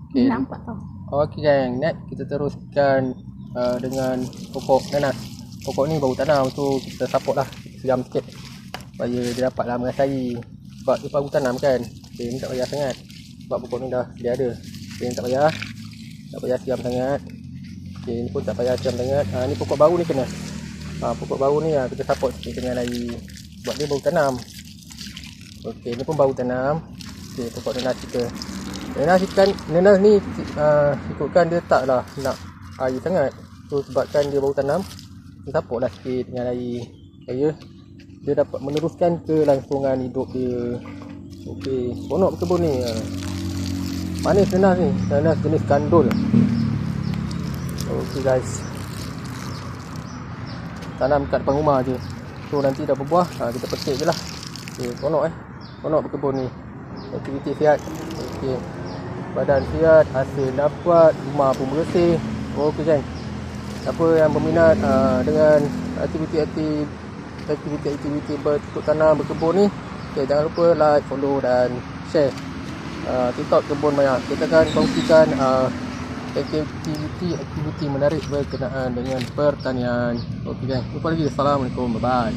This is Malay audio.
Okay. Nampak tau. Okey gang, next kita teruskan dengan pokok nanas. Pokok ni baru tanam, so kita support lah, kita siram sikit supaya dia dapatlah merasai. Sebab dia baru tanam kan, okay, ni tak payah sangat sebab pokok ni dah dia ada. Okay, ni tak payah siram sangat. Okay, ni pun tak payah siram sangat. Ni pokok baru ni kena. Pokok baru ni kita support sikit dengan air sebab dia baru tanam. Okey, ni pun baru tanam. Okey, pokok nanas kita. Nanas ni ikutkan dia taklah nak air sangat. So sebabkan dia baru tanam, kita support lah sikit dengan air supaya dia dapat meneruskan kelangsungan hidup dia. Okey, seronok berkebun ni. Manis nanas ni, nanas jenis gandul. Okey guys, tanam kat depan rumah je. So nanti dah berbuah, kita petik je lah. Okey, seronok berkebun ni. Aktiviti sihat. Okey, badan sihat, hasil dapat, rumah pun bersih. Okey kan, siapa yang berminat dengan aktiviti bercocok tanam, berkebun ni, okay, jangan lupa like, follow dan share TikTok Kebun Maya. Kita akan kongsikan aktiviti menarik berkenaan dengan pertanian. Okey kan, lupa lagi. Assalamualaikum, bye bye.